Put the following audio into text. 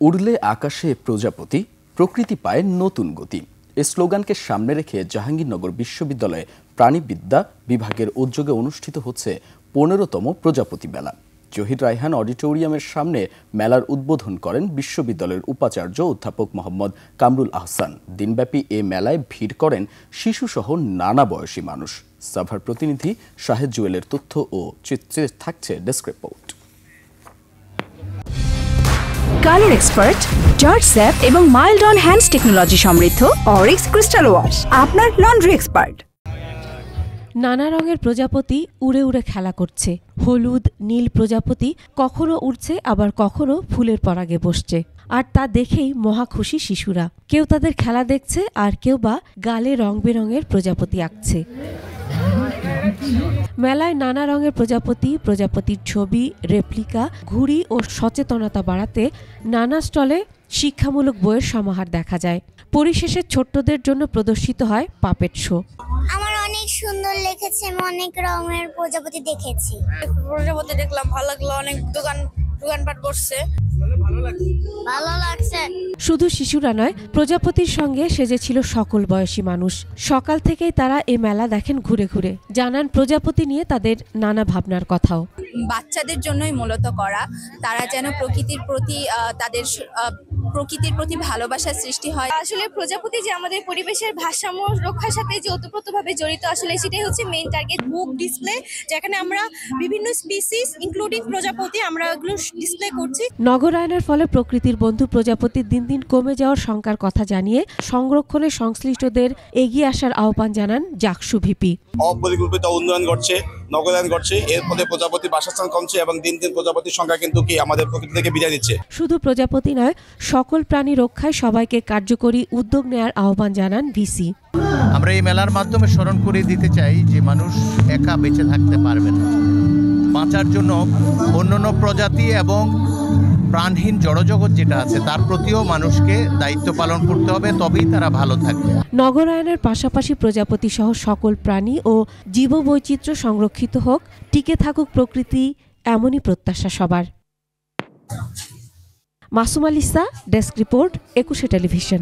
উড়লে আকাশে প্রজাপতি, প্রকৃতি পায় নতুন গতি। এই স্লোগানকে সামনে রেখে জাহাঙ্গীরনগর বিশ্ববিদ্যালয়ে প্রাণীবিদ্যা বিভাগের উদ্যোগে অনুষ্ঠিত হচ্ছে ১৫তম প্রজাপতি মেলা। জহির রায়হান অডিটোরিয়ামের সামনে মেলার উদ্বোধন করেন বিশ্ববিদ্যালয়ের উপাচার্য অধ্যাপক মোহাম্মদ কামরুল আহসান। দিনব্যাপী এ মেলায় ভিড় করেন শিশুসহ নানা বয়সী মানুষ। সাভার প্রতিনিধি শাহেদ জুয়েলের তথ্য ও চিত্রে থাকছে desk report. Colour expert, George sap এবং মাইল্ড অন হ্যান্ডস টেকনোলজি সমৃদ্ধ অরিক্স ক্রিস্টাল ওয়াশ আপনার লন্ড্রি এক্সপার্ট। নানা রঙের প্রজাপতি উড়ে উড়ে খেলা করছে। হলুদ নীল প্রজাপতি কখনো উড়ছে, আবার কখনো ফুলের পরাগে বসছে। আর তা দেখেই মহা খুশি শিশুরা। কেউ তাদের খেলা দেখছে, আর কেউ বা গালে রং বেরঙের প্রজাপতি আঁকছে। মেলায় নানা রঙের প্রজাপতি, প্রজাপতির ছবি, রেপ্লিকা, ঘুড়ি ও সচেতনতা বাড়াতে নানা স্টলে শিক্ষামূলক বইয়ের সমাহার দেখা যায়। পরিশেষে ছোট্টদের জন্য প্রদর্শিত হয় পাপেট শো। আমার অনেক সুন্দর লেগেছে, আমি অনেক রঙের প্রজাপতি দেখেছি। প্রজাপতি দেখলাম, ভালো লাগলো। অনেক দোকানপাট বসছে, ভালো লাগছে। শুধু শিশুরা নয়, প্রজাপতির সঙ্গে সেজেছিল সকল বয়সী মানুষ। সকাল থেকেই তারা এই মেলা দেখেন ঘুরে ঘুরে, জানান প্রজাপতি নিয়ে তাদের নানা ভাবনার কথাও। বাচ্চাদের জন্যই মূলত করা, তারা যেন প্রকৃতির প্রতি ভালোবাসা সৃষ্টি হয়। আসলে প্রজাপতি যে আমাদের পরিবেশের ভারসাম্য রক্ষার সাথে যে ওতপ্রোতভাবে জড়িত, আসলে সেটাই হচ্ছে মেইন টার্গেট। বুক ডিসপ্লে, যেখানে আমরা বিভিন্ন স্পিসিস ইনক্লুডিং প্রজাপতি আমরা এগুলো ডিসপ্লে করছি। নগরায়নের ফলে প্রকৃতির বন্ধু প্রজাপতির দিন দিন কমে যাওয়ার শঙ্কার কথা জানিয়ে সংরক্ষণে সংশ্লিষ্টদের এগিয়ে আসার আহ্বান জানান জাকসু ভিপি। অপরিকল্পিত উন্নয়ন ঘটছে, নগরায়ন ঘটছে, এর ফলে প্রজাপতি বাসস্থান কমছে এবং দিন দিন প্রজাপতির সংখ্যা কিন্তু আমাদের প্রকৃতি থেকে বিদায় নিচ্ছে। শুধু প্রজাপতি নয়, সকল প্রাণী রক্ষায় সবাইকে কার্যকরী উদ্যোগ নেয়ার আহ্বান জানান ভিসি। আমরা এই মেলার মাধ্যমে স্মরণ করে দিতে চাই যে মানুষ একা বেঁচে থাকতে পারবে না। বাঁচার জন্য অন্যান্য প্রজাতি এবং প্রাণহীন জড়জগৎ যেটা আছে তার প্রতিও মানুষকে দায়িত্ব পালন করতে হবে, তবেই তারা ভালো থাকবে। নগরায়নের পাশাপাশি প্রজাপতি সহ সকল প্রাণী ও জীববৈচিত্র্য সংরক্ষিত হোক, টিকে থাকুক প্রকৃতি, এমনই প্রত্যাশা সবার। Masum আলিসা, desk report, 21 television.